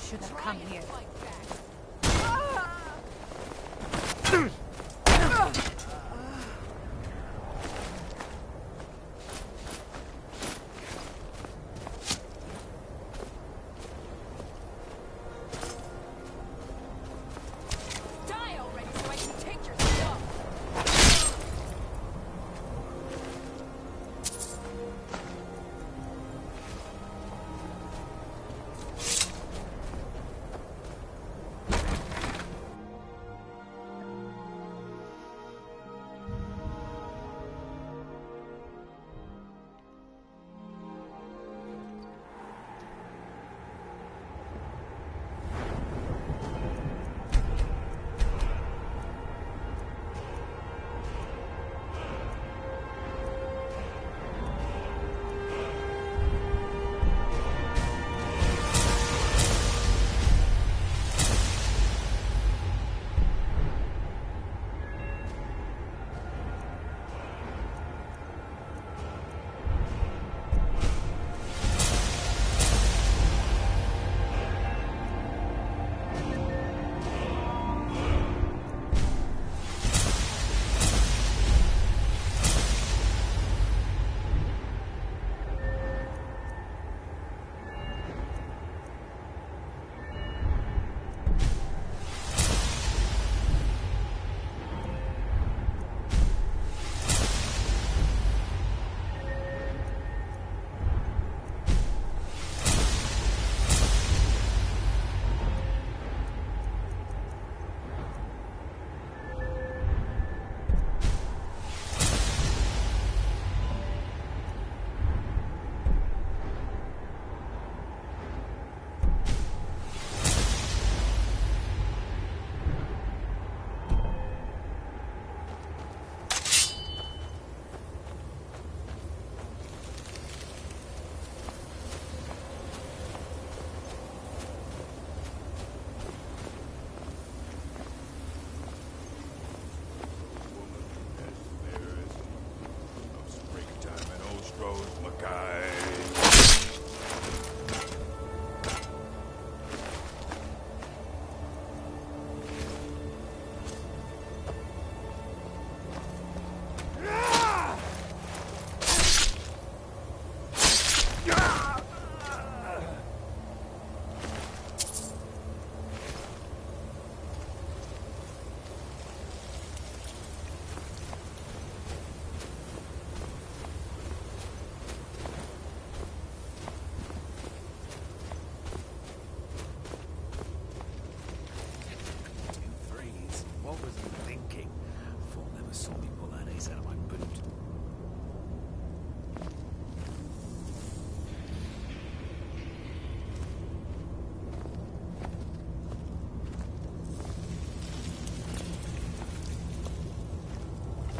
should have come here.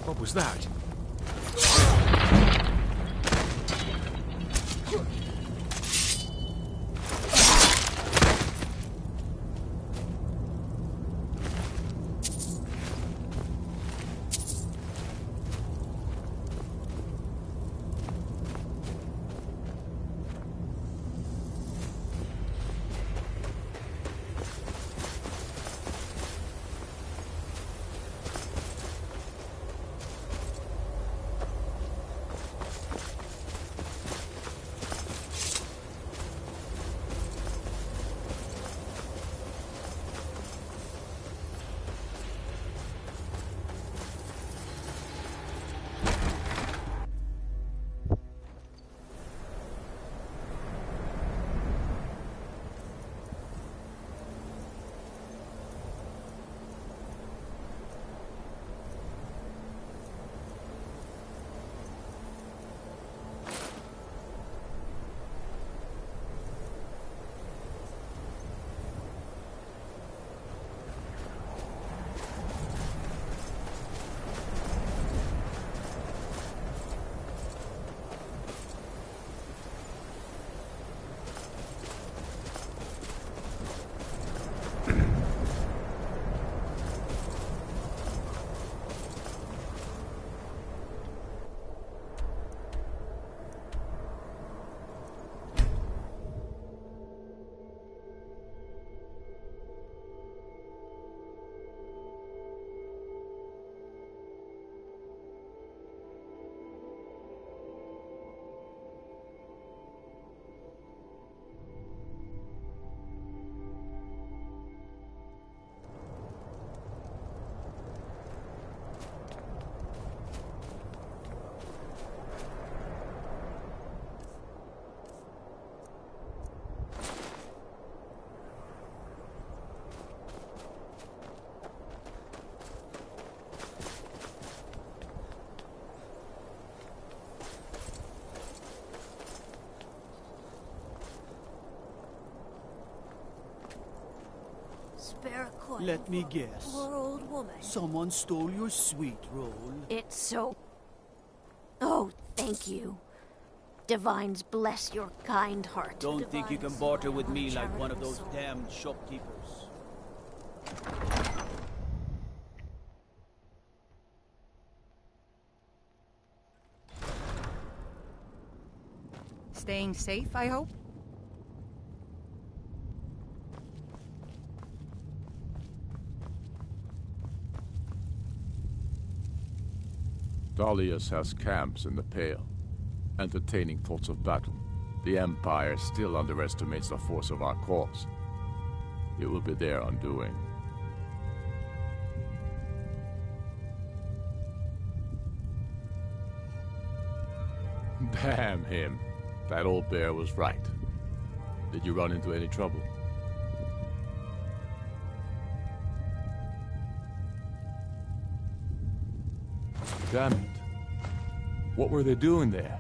What was that? Spare a coin. Let me guess. Poor old woman. Someone stole your sweet roll. It's so... Oh, thank you. Divines bless your kind heart. Don't think you can barter with me like one of those damned shopkeepers. Staying safe, I hope? Dalius has camps in the Pale, entertaining thoughts of battle. The Empire still underestimates the force of our cause. It will be their undoing. Damn him. That old bear was right. Did you run into any trouble? Damn it. What were they doing there?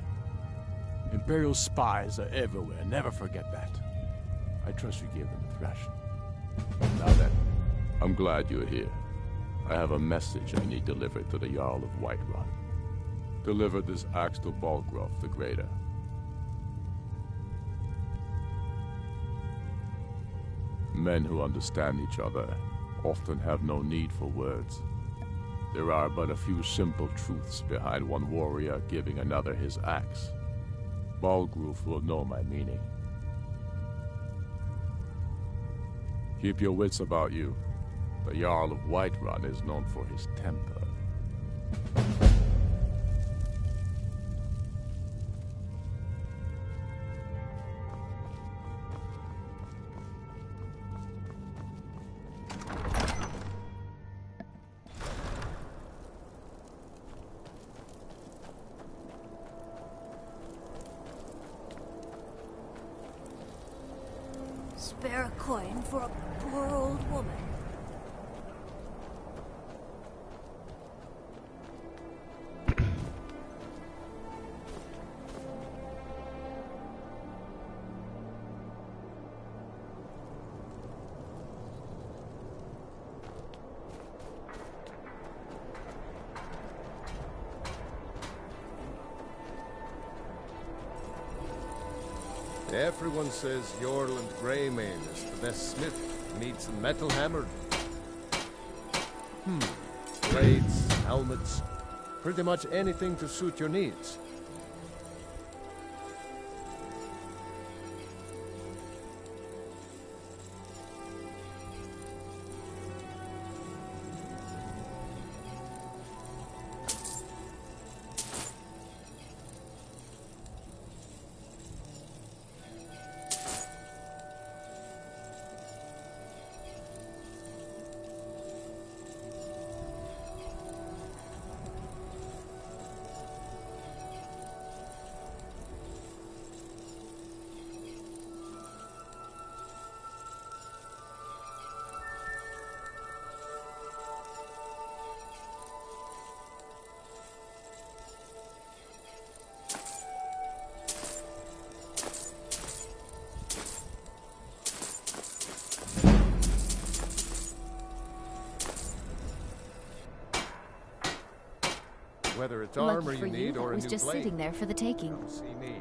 Imperial spies are everywhere. Never forget that. I trust you gave them a thrashing. Now then, I'm glad you're here. I have a message I need delivered to the Jarl of Whiterun. Deliver this axe to Balgruuf the Greater. Men who understand each other often have no need for words. There are but a few simple truths behind one warrior giving another his axe. Balgruuf will know my meaning. Keep your wits about you. The Jarl of Whiterun is known for his temper. Spare a coin for a poor old woman. Everyone says Jorland Greymane is the best smith, needs metal hammered. Blades, helmets, pretty much anything to suit your needs. Whether it's armor you need or a new blade. Was just sitting there for the taking. Come see me.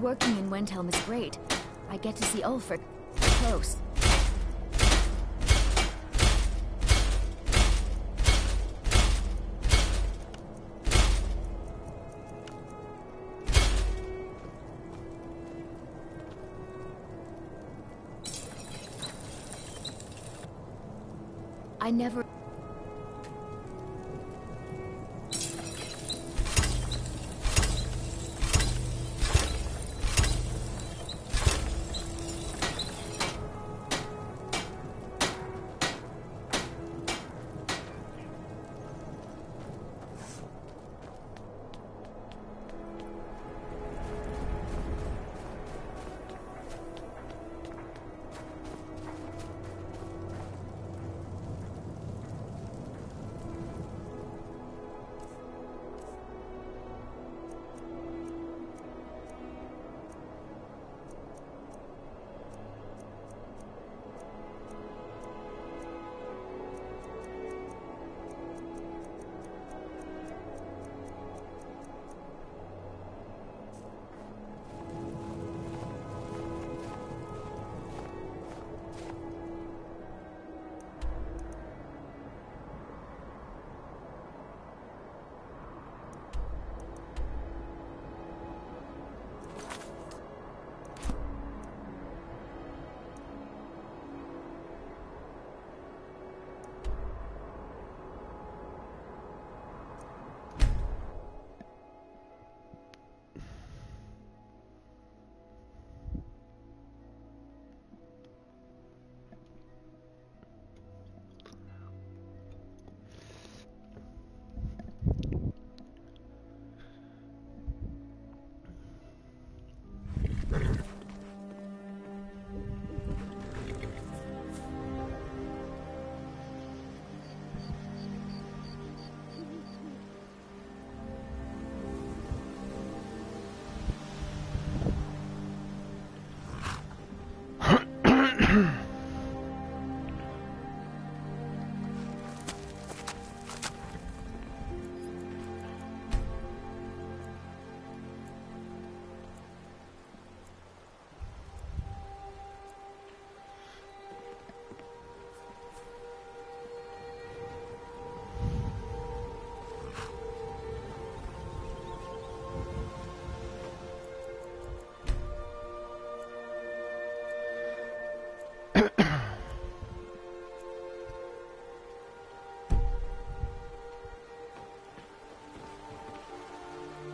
Working in Wendhelm is great. I get to see Ulfric close. I never...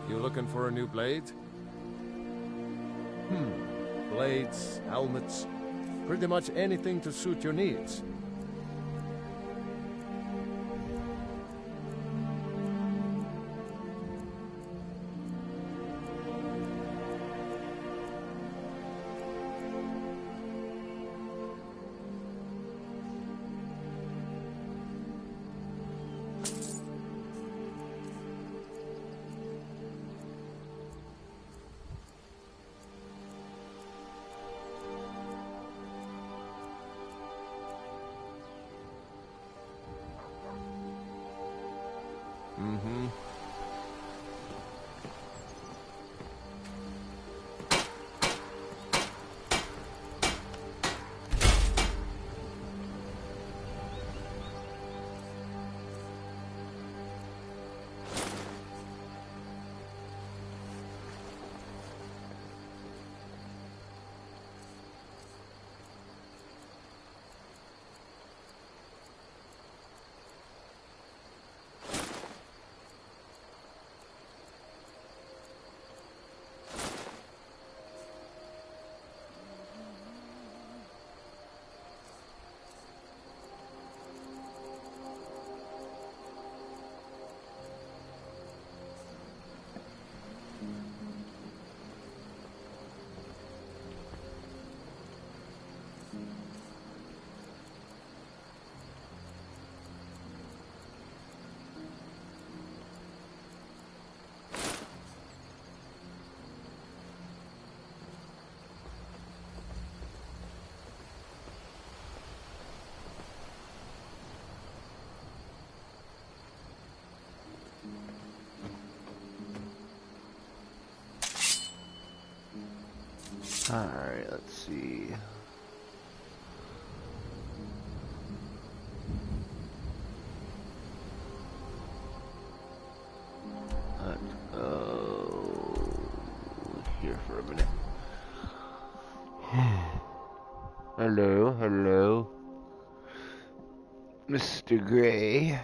You looking for a new blade? Blades, helmets, pretty much anything to suit your needs. Mm-hmm. Alright, let's see. Let's go here for a minute. Hello, hello. Mr. Gray.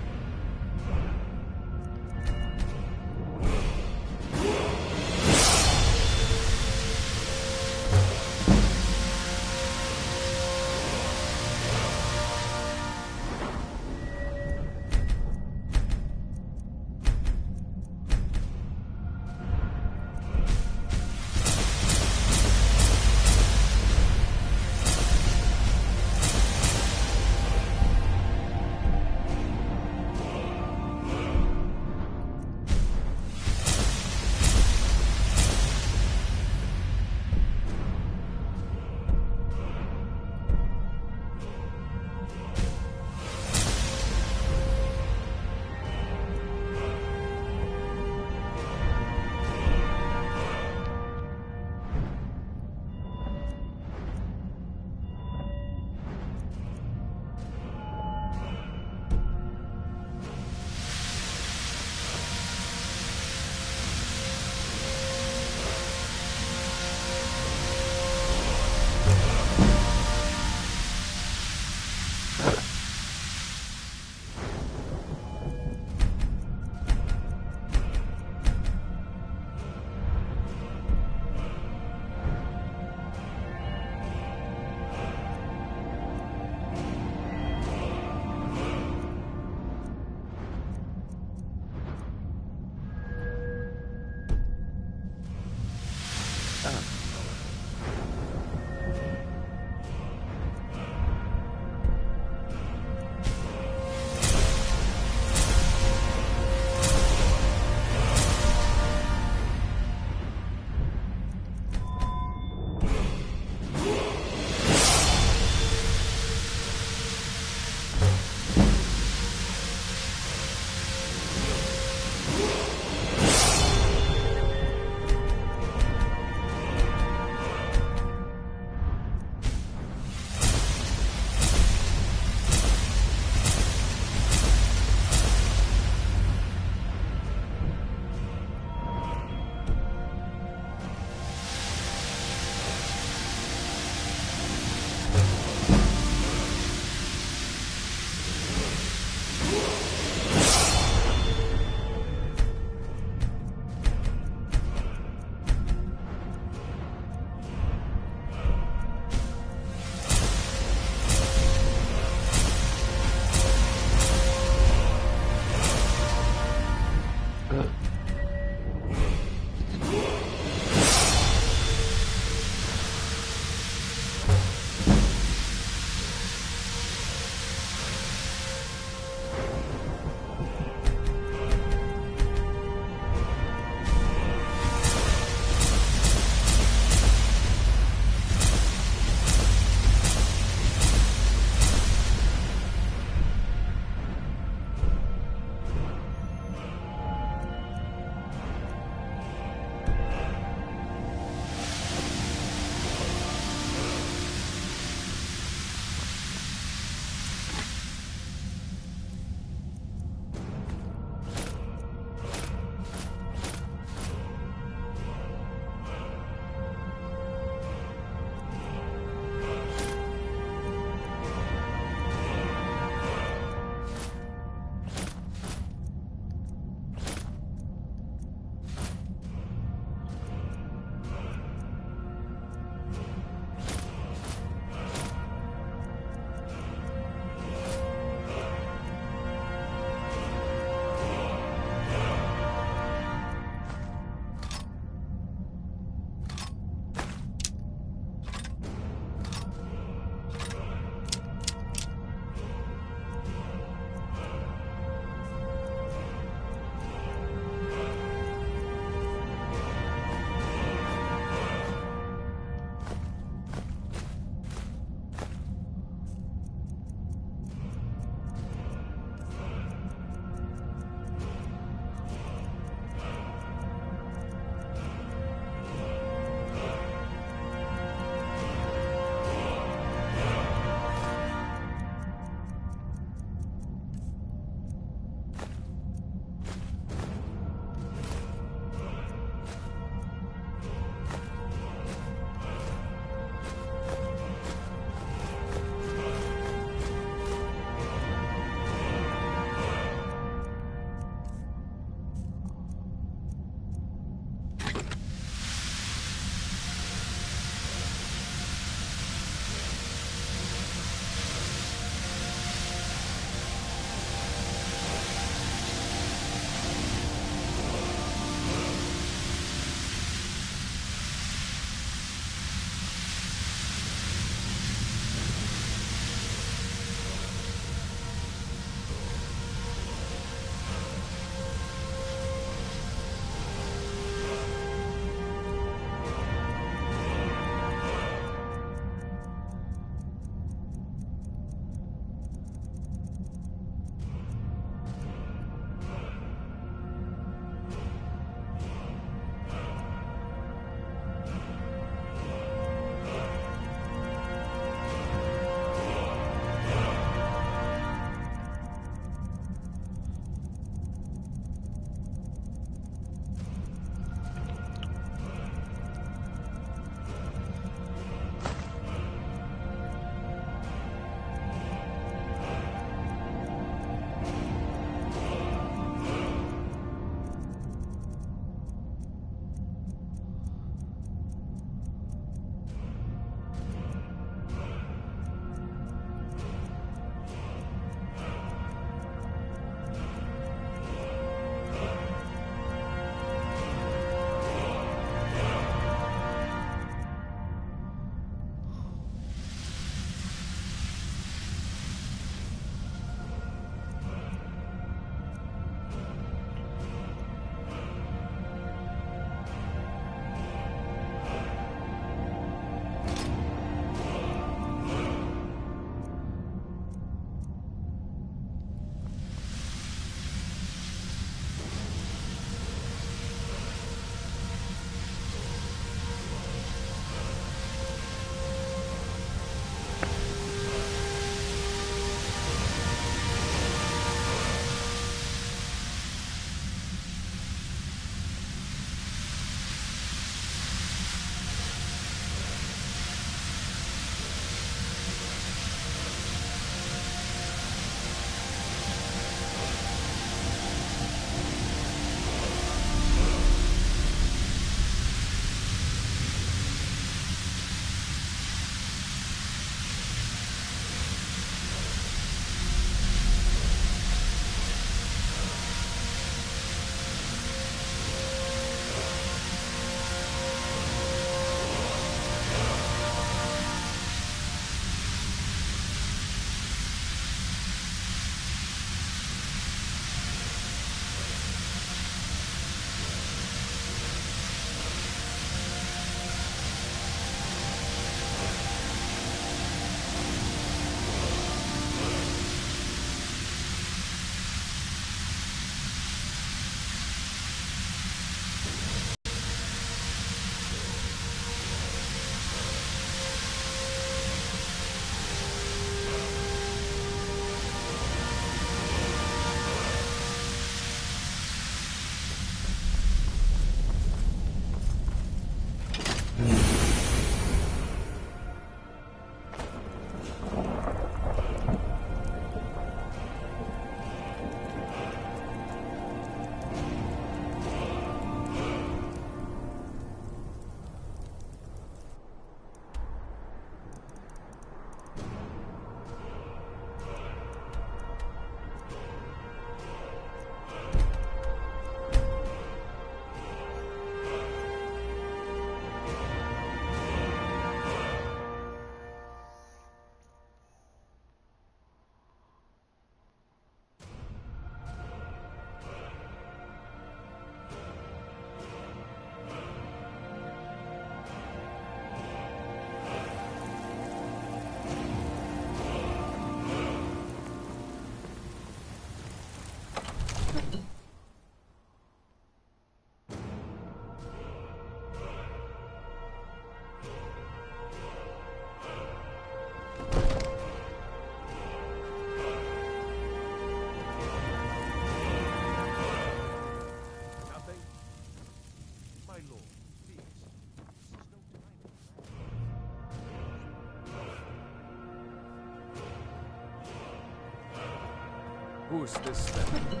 Who's this then?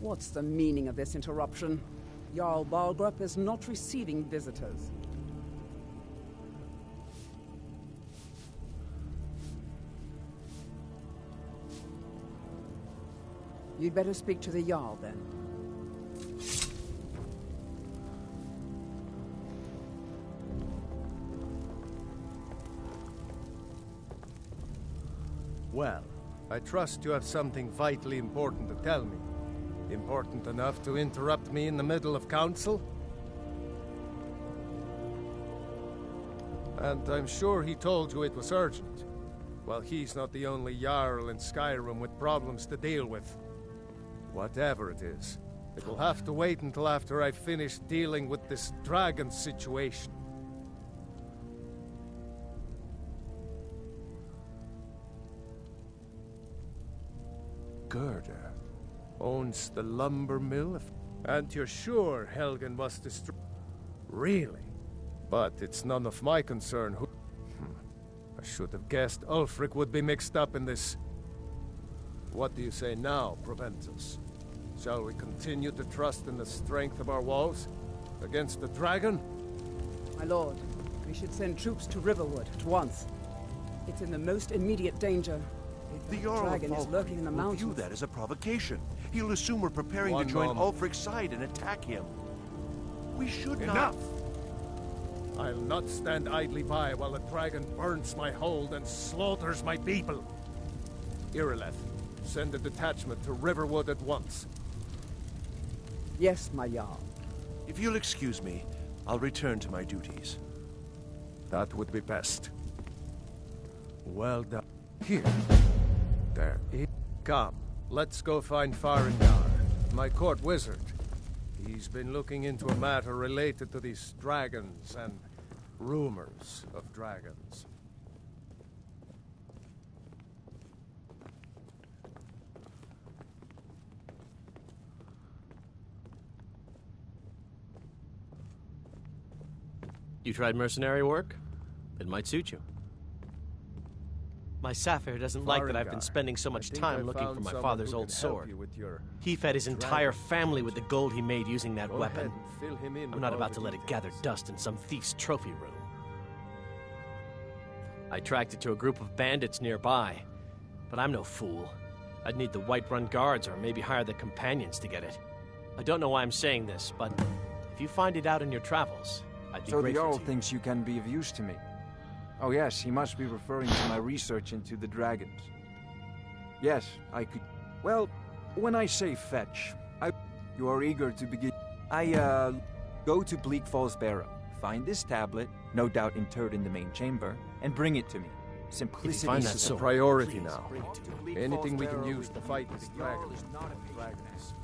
What's the meaning of this interruption? Jarl Balgrup is not receiving visitors. You'd better speak to the Jarl, then. Well, I trust you have something vitally important to tell me. Important enough to interrupt me in the middle of council? And I'm sure he told you it was urgent. Well, he's not the only Jarl in Skyrim with problems to deal with. Whatever it is, it will have to wait until after I've finished dealing with this dragon situation. Gerda owns the lumber mill, and you're sure Helgen was destroyed? Really? But it's none of my concern who... I should have guessed Ulfric would be mixed up in this. What do you say now, Proventus? Shall we continue to trust in the strength of our walls? Against the dragon? My lord, we should send troops to Riverwood at once. It's in the most immediate danger. The The Jarl dragon of is lurking in the Falkreath will mountains. view that as a provocation. He'll assume we're preparing One to join moment. Ulfric's side and attack him. We should Enough! not... I'll not stand idly by while the dragon burns my hold and slaughters my people. Irileth, send a detachment to Riverwood at once. Yes, my Jarl. If you'll excuse me, I'll return to my duties. That would be best. Well done. Here. There. Come, let's go find Farinjar, my court wizard. He's been looking into a matter related to these dragons and rumors of dragons. You tried mercenary work? It might suit you. My Sapphire doesn't like that I've been spending so much time looking for my father's old sword. He fed his entire family with the gold he made using that weapon. I'm not about to let it gather dust in some thief's trophy room. I tracked it to a group of bandits nearby, but I'm no fool. I'd need the Whiterun Guards or maybe hire the companions to get it. I don't know why I'm saying this, but if you find it out in your travels, I'd be So the grateful Jarl to you. thinks you can be of use to me. Oh yes, he must be referring to my research into the dragons. Yes, I could... Well, when I say fetch, you are eager to begin... Go to Bleak Falls Barrow, find this tablet, no doubt interred in the main chamber, and bring it to me. Simplicity find that is It's a sword, priority please now. bring it to me. Anything we can use to fight this dragon. Dragons.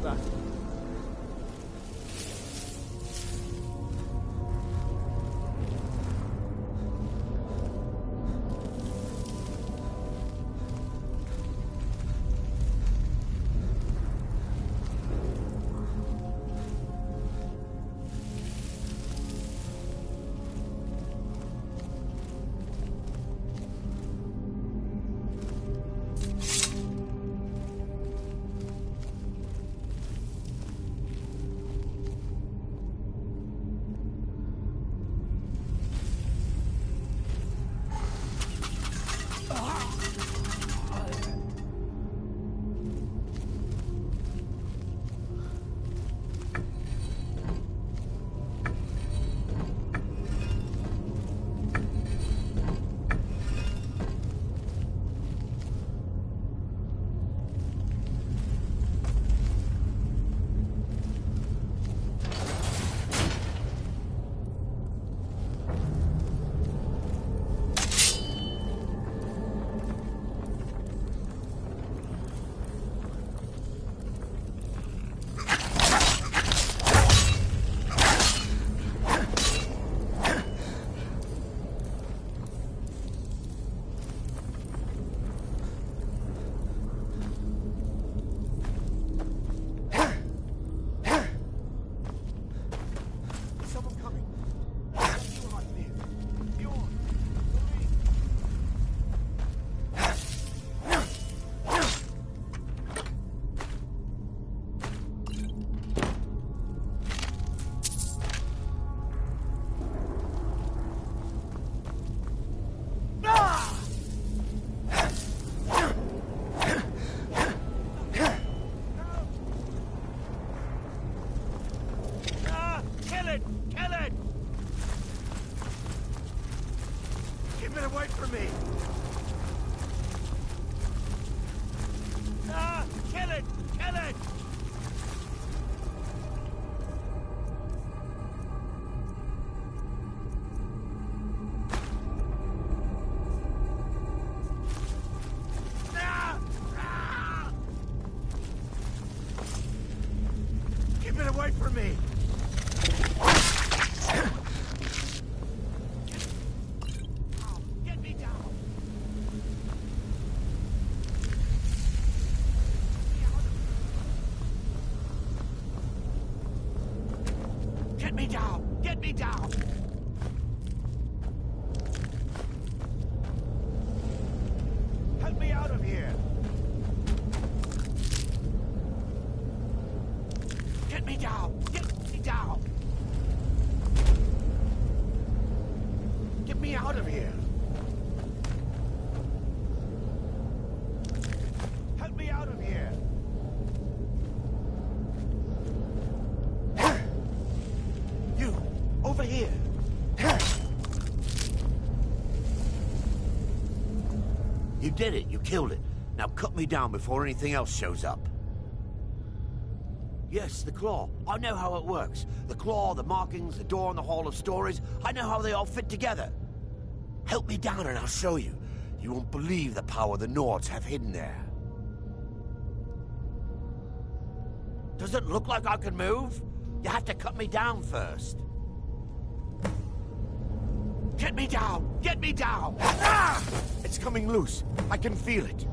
that? You did it. You killed it. Now cut me down before anything else shows up. Yes, the claw. I know how it works. The claw, the markings, the door in the Hall of Stories. I know how they all fit together. Help me down and I'll show you. You won't believe the power the Nords have hidden there. Does it look like I can move? You have to cut me down first. Get me down! Get me down! Ah! It's coming loose. I can feel it.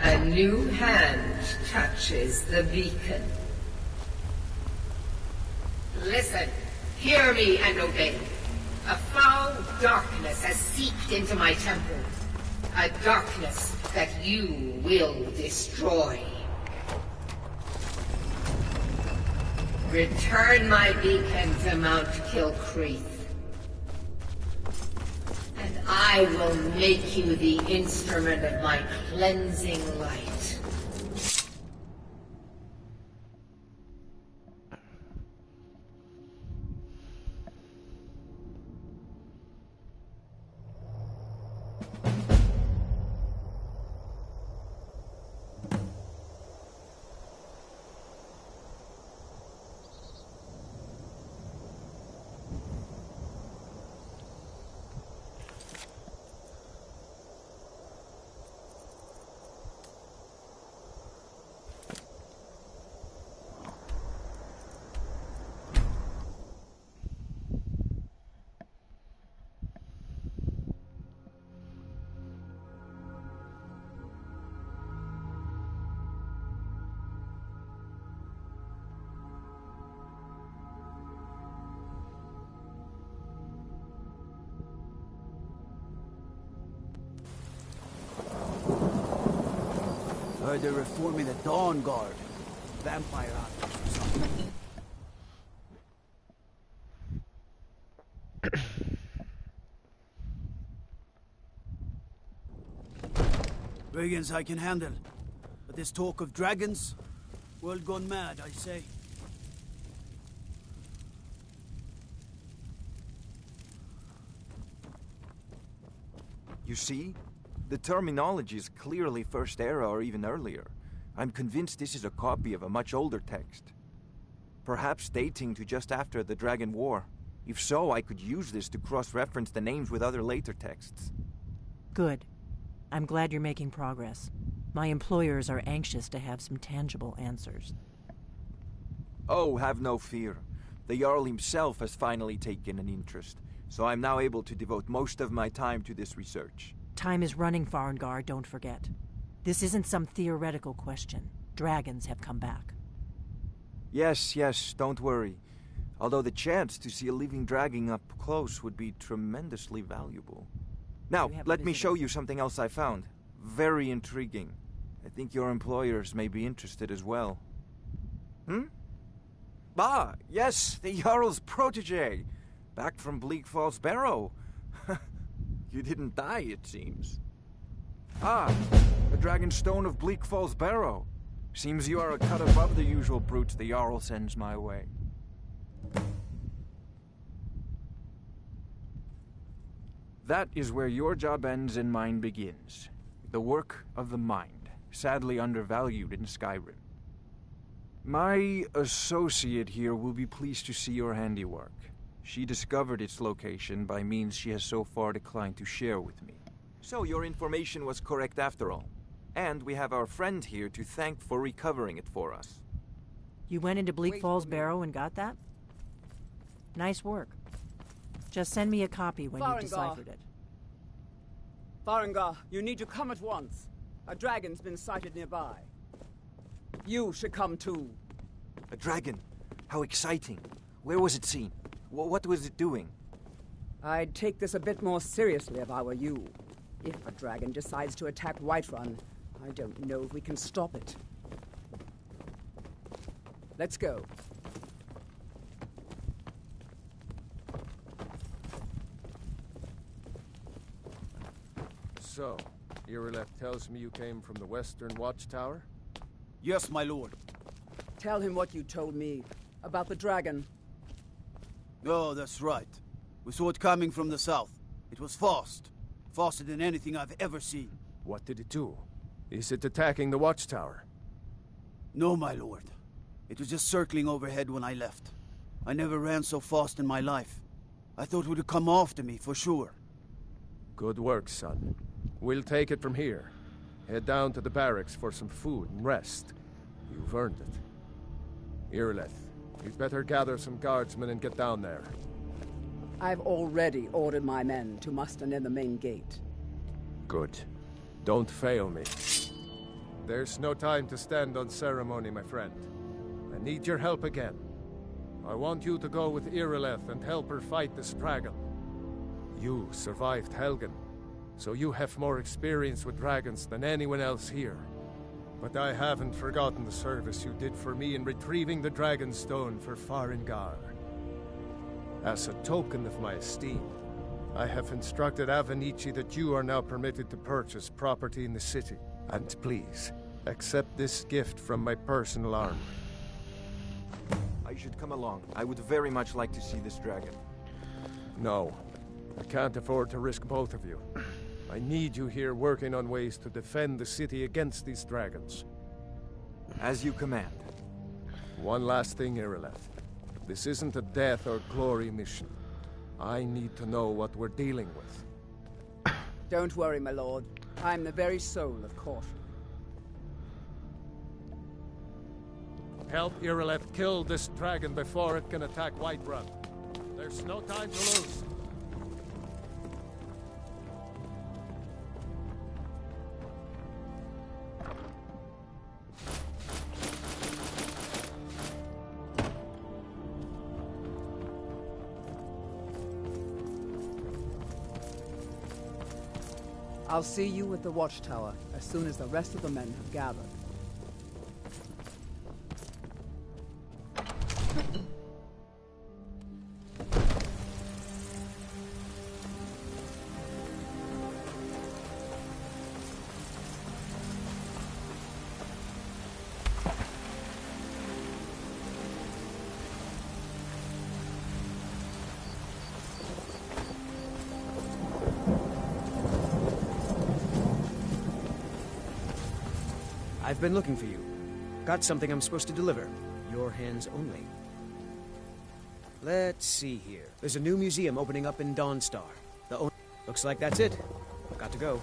A new hand touches the beacon. Listen, hear me and obey. A foul darkness has seeped into my temples. A darkness that you will destroy. Return my beacon to Mount Kilcreath, and I will make you the instrument of my cleansing light. Heard they're reforming the Dawn Guard. Vampire hunters or something. Brigands I can handle. But this talk of dragons? World gone mad, I say. You see? The terminology is clearly First Era or even earlier. I'm convinced this is a copy of a much older text. Perhaps dating to just after the Dragon War. If so, I could use this to cross-reference the names with other later texts. Good. I'm glad you're making progress. My employers are anxious to have some tangible answers. Oh, have no fear. The Jarl himself has finally taken an interest, so I'm now able to devote most of my time to this research. Time is running, Farengar, don't forget. This isn't some theoretical question. Dragons have come back. Yes, don't worry. Although the chance to see a living dragon up close would be tremendously valuable. Now, let me show you something else I found. Very intriguing. I think your employers may be interested as well. Ah, yes, the Jarl's protege. Back from Bleak Falls Barrow. You didn't die, it seems. Ah, the Dragonstone of Bleak Falls Barrow. Seems you are a cut above the usual brutes the Jarl sends my way. That is where your job ends and mine begins. The work of the mind, sadly undervalued in Skyrim. My associate here will be pleased to see your handiwork. She discovered its location by means she has so far declined to share with me. So your information was correct after all. And we have our friend here to thank for recovering it for us. You went into Bleak Falls Barrow and got that? Nice work. Just send me a copy when you've deciphered it. Farengar, you need to come at once. A dragon's been sighted nearby. You should come too. A dragon? How exciting. Where was it seen? What was it doing? I'd take this a bit more seriously if I were you. If a dragon decides to attack Whiterun, I don't know if we can stop it. Let's go. So, Irileth tells me you came from the Western Watchtower? Yes, my lord. Tell him what you told me about the dragon. Oh, that's right. We saw it coming from the south. It was fast. Faster than anything I've ever seen. What did it do? Is it attacking the Watchtower? No, my lord. It was just circling overhead when I left. I never ran so fast in my life. I thought it would come after me, for sure. Good work, son. We'll take it from here. Head down to the barracks for some food and rest. You've earned it. Irileth, you'd better gather some guardsmen and get down there. I've already ordered my men to muster near the main gate. Good. Don't fail me. There's no time to stand on ceremony, my friend. I need your help again. I want you to go with Irileth and help her fight this dragon. You survived Helgen, so you have more experience with dragons than anyone else here. But I haven't forgotten the service you did for me in retrieving the Dragon Stone for Farengar. As a token of my esteem, I have instructed Avenici that you are now permitted to purchase property in the city. And please, accept this gift from my personal armory. I should come along. I would very much like to see this dragon. No, I can't afford to risk both of you. I need you here working on ways to defend the city against these dragons. As you command. One last thing, Irileth. This isn't a death or glory mission. I need to know what we're dealing with. Don't worry, my lord. I'm the very soul of caution. Help Irileth kill this dragon before it can attack Whiterun. There's no time to lose. I'll see you at the watchtower as soon as the rest of the men have gathered. I've been looking for you. Got something I'm supposed to deliver. Your hands only. Let's see here. There's a new museum opening up in Dawnstar. Looks like that's it. Got to go.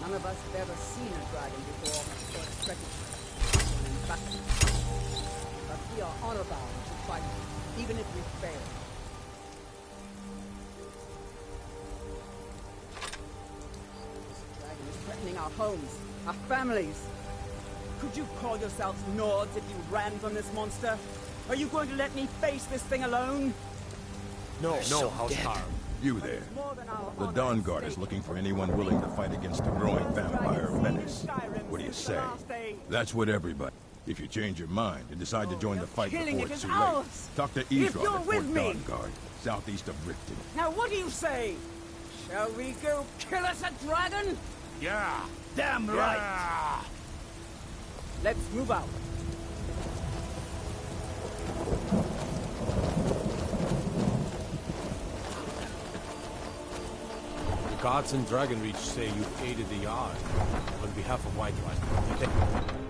None of us have ever seen a dragon before, or expected to. But we are honor-bound to fight, even if we fail. This dragon is threatening our homes, our families. Could you call yourselves Nords if you ran from this monster? Are you going to let me face this thing alone? No, Housecarl. You there. The Dawn Guard is looking for anyone willing to fight against the growing vampire menace. What do you say? That's what everybody... If you change your mind and decide to join the fight before it's too late, talk to Eavesdrop at Fort Dawn Guard, southeast of Riften. Now what do you say? Shall we go kill us a dragon? Yeah, damn right! Let's move out. The guards in Dragonreach say you aided the Yard on behalf of Whiterun.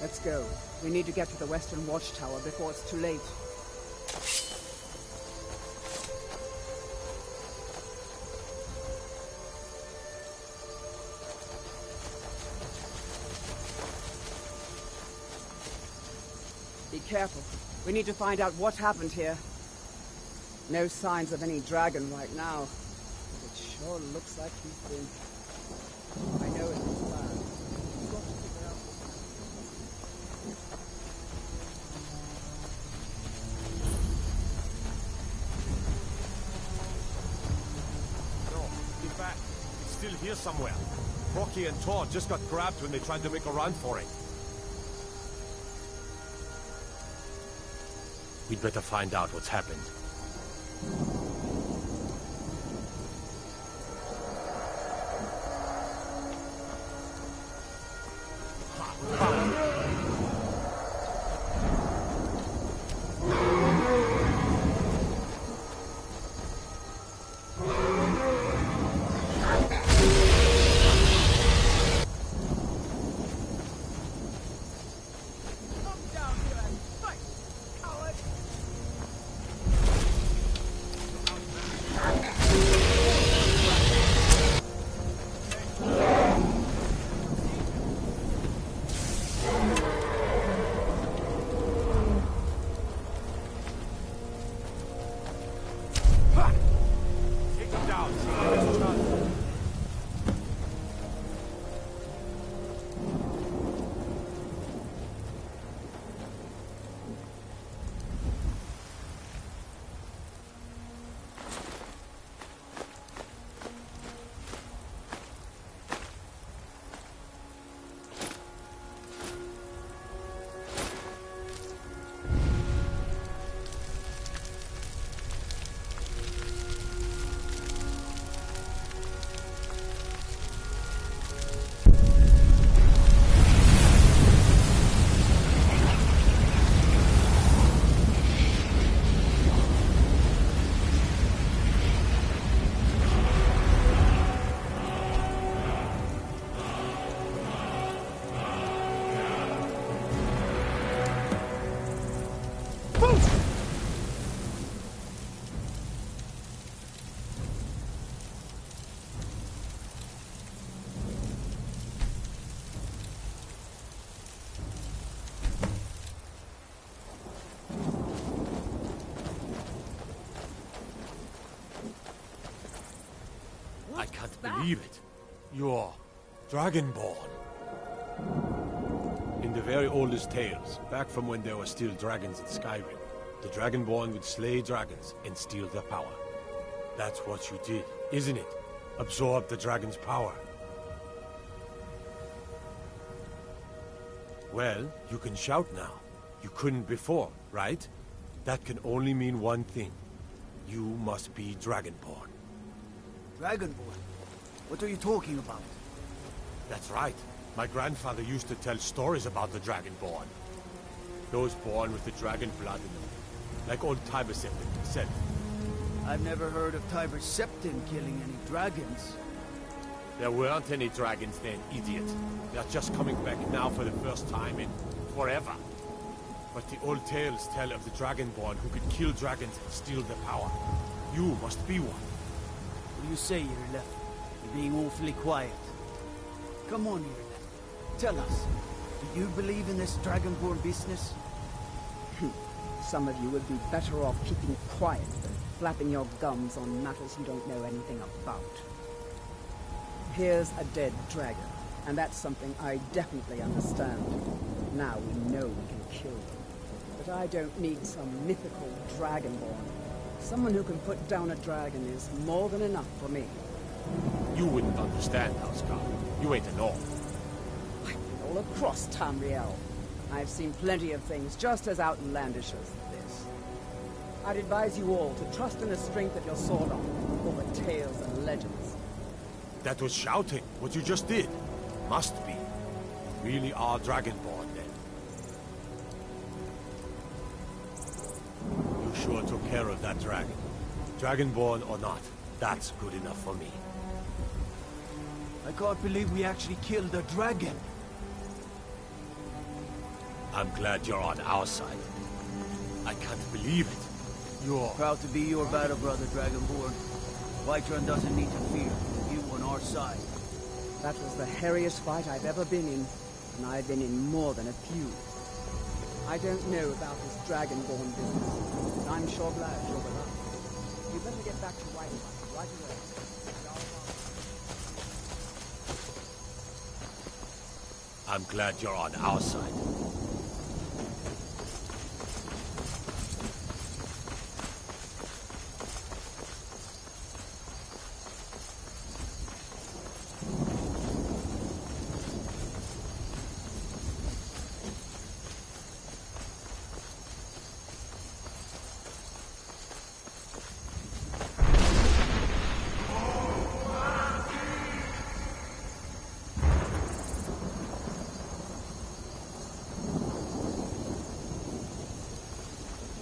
Let's go. We need to get to the Western Watchtower before it's too late. Be careful. We need to find out what happened here. No signs of any dragon right now. But it sure looks like he's been... I know it is bad. We've got to figure out what happened. No, in fact, it's still here somewhere. Rocky and Tor just got grabbed when they tried to make a run for it. We'd better find out what's happened. I can't believe it. You're Dragonborn. In the very oldest tales, back from when there were still dragons in Skyrim, the Dragonborn would slay dragons and steal their power. That's what you did, isn't it? Absorb the dragon's power. Well, you can shout now. You couldn't before, right? That can only mean one thing. You must be Dragonborn. Dragonborn? What are you talking about? That's right. My grandfather used to tell stories about the Dragonborn. Those born with the dragon blood in them. Like old Tiber Septim himself. I've never heard of Tiber Septim killing any dragons. There weren't any dragons then, idiot. They're just coming back now for the first time in forever. But the old tales tell of the Dragonborn who could kill dragons and steal their power. You must be one. What do you say, Irleth? You're being awfully quiet. Come on, Irleth. Tell us, do you believe in this Dragonborn business? Some of you would be better off keeping quiet than flapping your gums on matters you don't know anything about. Here's a dead dragon, and that's something I definitely understand. Now we know we can kill them. But I don't need some mythical Dragonborn. Someone who can put down a dragon is more than enough for me. You wouldn't understand, Houseguard. You ain't a North. I've been all across Tamriel. I've seen plenty of things just as outlandish as this. I'd advise you all to trust in the strength of your sword arm over tales and legends. That was shouting, what you just did. Must be. You really are Dragonborn, then. You sure took care of that dragon. Dragonborn or not, that's good enough for me. I can't believe we actually killed a dragon. I'm glad you're on our side. I can't believe it. You're proud to be your battle brother, Dragonborn. Whiterun doesn't need to fear. You on our side. That was the hairiest fight I've ever been in, and I've been in more than a few. I don't know about this Dragonborn business, but I'm sure glad you're with us. You better get back to Whiterun right away. I'm glad you're on our side.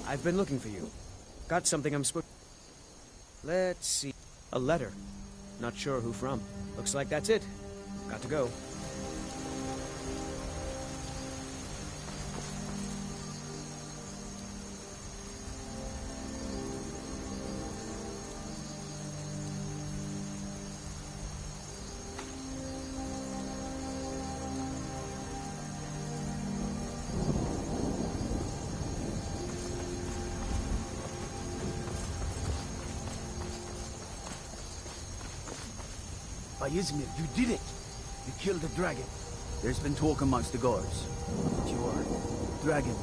I've been looking for you. Got something I'm supposed... Let's see. A letter. Not sure who from. Looks like that's it. Got to go. Ysmir, you did it! You killed the dragon. There's been talk amongst the guards. But you are dragon.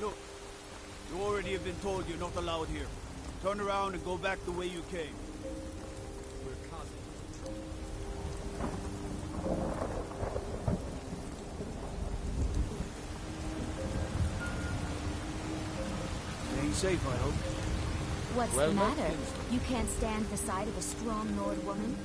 Look, you already have been told you're not allowed here. Turn around and go back the way you came. Safe, I hope. What's the matter? You can't stand the sight of a strong Nord woman?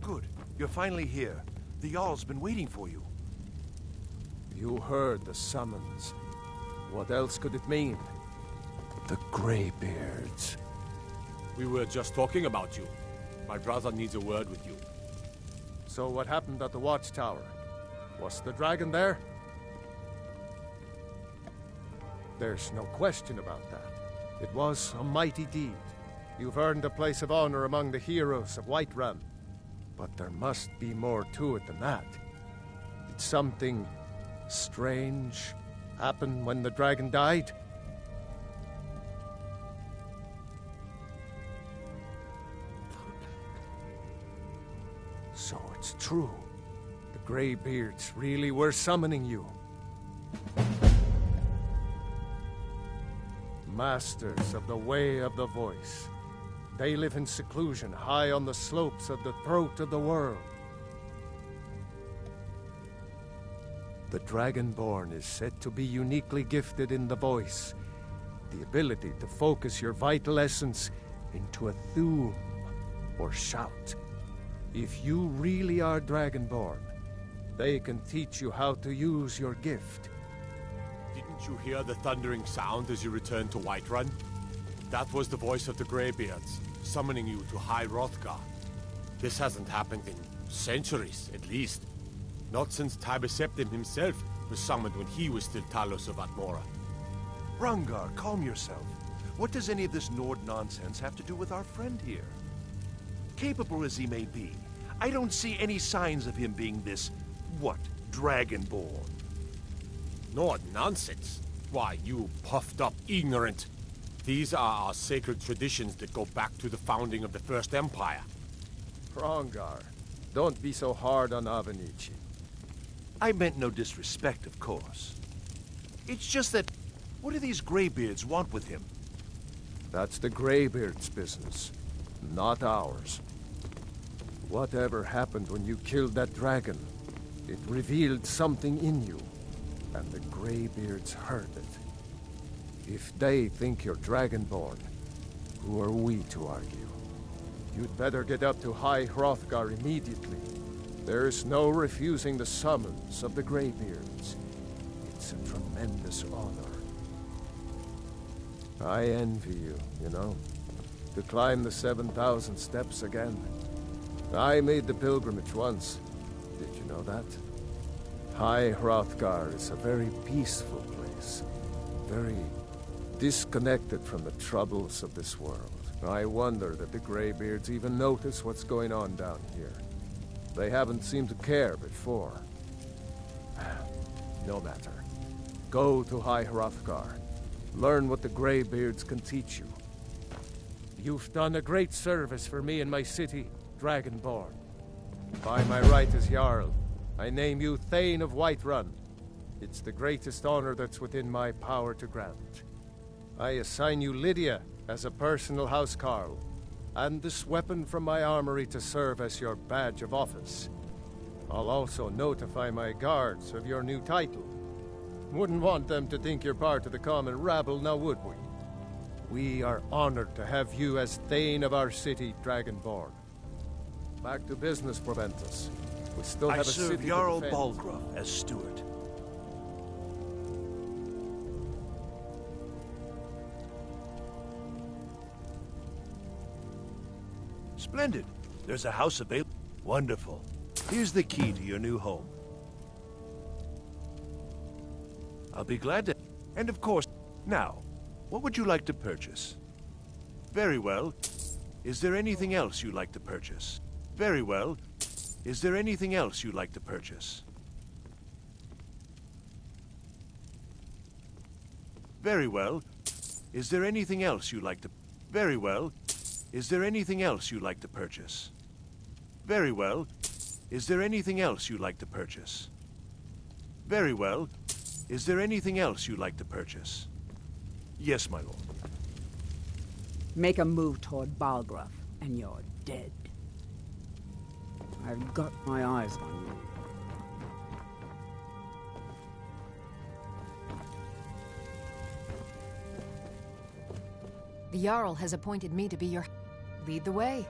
Good. You're finally here. The Jarl's been waiting for you. You heard the summons. What else could it mean? The Greybeards. We were just talking about you. My brother needs a word with you. So what happened at the watchtower? Was the dragon there? There's no question about that. It was a mighty deed. You've earned a place of honor among the heroes of Whiterun. But there must be more to it than that. Did something strange happen when the dragon died? So it's true. The Greybeards really were summoning you. Masters of the Way of the Voice. They live in seclusion, high on the slopes of the throat of the world. The Dragonborn is said to be uniquely gifted in the voice, the ability to focus your vital essence into a thum, or shout. If you really are Dragonborn, they can teach you how to use your gift. Didn't you hear the thundering sound as you returned to Whiterun? That was the voice of the Greybeards, summoning you to High Hrothgar. This hasn't happened in centuries, at least. Not since Tiber Septim himself was summoned when he was still Talos of Atmora. Rungar, calm yourself. What does any of this Nord nonsense have to do with our friend here? Capable as he may be, I don't see any signs of him being this, Dragonborn. Nord nonsense. Why, you puffed up ignorant. These are our sacred traditions that go back to the founding of the First Empire. Hrongar, don't be so hard on Avenici. I meant no disrespect, of course. It's just that, what do these Greybeards want with him? That's the Greybeards' business, not ours. Whatever happened when you killed that dragon, it revealed something in you, and the Greybeards heard it. If they think you're Dragonborn, who are we to argue? You'd better get up to High Hrothgar immediately. There's no refusing the summons of the Greybeards. It's a tremendous honor. I envy you, you know, to climb the 7,000 steps again. I made the pilgrimage once. Did you know that? High Hrothgar is a very peaceful place. Very disconnected from the troubles of this world. I wonder that the Greybeards even notice what's going on down here. They haven't seemed to care before. No matter. Go to High Hrothgar. Learn what the Greybeards can teach you. You've done a great service for me and my city, Dragonborn. By my right as Jarl, I name you Thane of Whiterun. It's the greatest honor that's within my power to grant. I assign you Lydia as a personal housecarl, and this weapon from my armory to serve as your badge of office. I'll also notify my guards of your new title. Wouldn't want them to think you're part of the common rabble, now would we? We are honored to have you as Thane of our city, Dragonborn. Back to business, Proventus. We still have a city to defend. I serve Jarl Balgruuf as steward. Splendid. There's a house available. Wonderful. Here's the key to your new home. I'll be glad to... And of course, now, what would you like to purchase? Very well. Is there anything else you'd like to purchase? Very well. Is there anything else you'd like to purchase? Very well. Is there anything else you'd like to... Very well. Is there anything else you'd like to purchase? Very well. Is there anything else you'd like to purchase? Very well. Is there anything else you'd like to purchase? Yes, my lord. Make a move toward Balgruuf, and you're dead. I've got my eyes on you. The Jarl has appointed me to be your... Lead the way.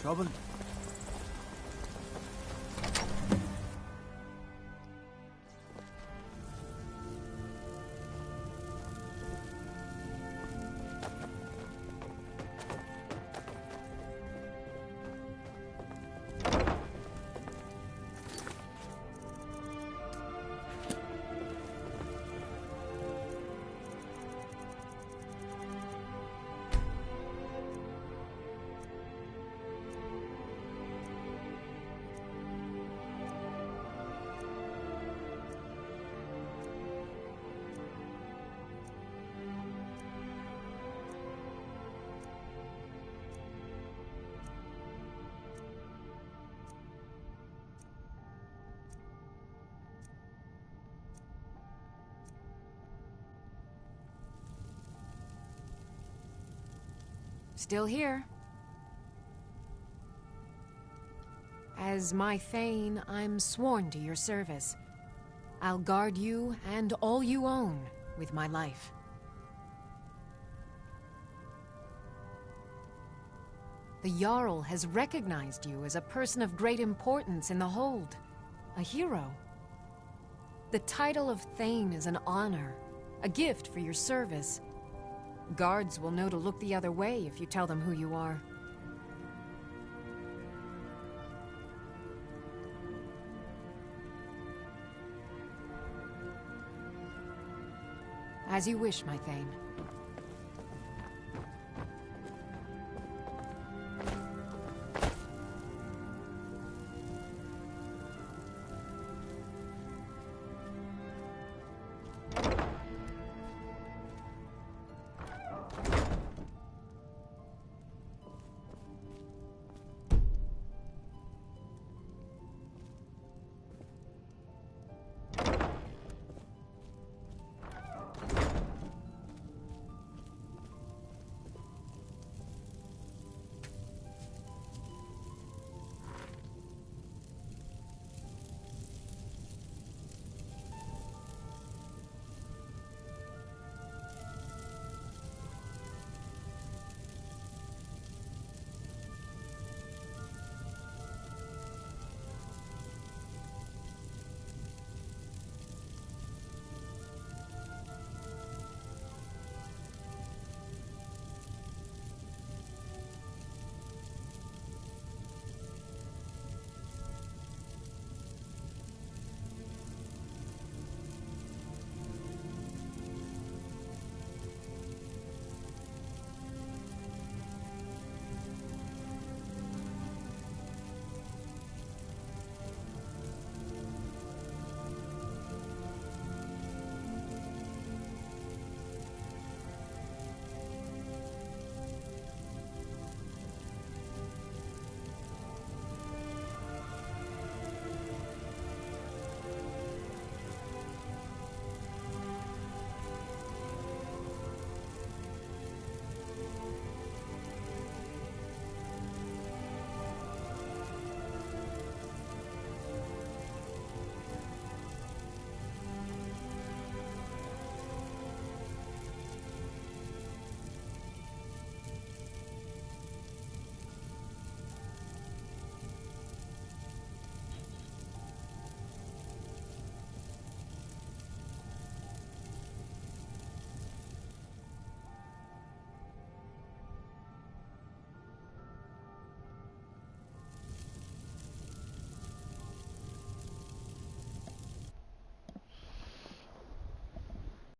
Trouble? Still here. As my Thane, I'm sworn to your service. I'll guard you and all you own with my life. The Jarl has recognized you as a person of great importance in the Hold. A hero. The title of Thane is an honor, a gift for your service. Guards will know to look the other way if you tell them who you are. As you wish, my Thane.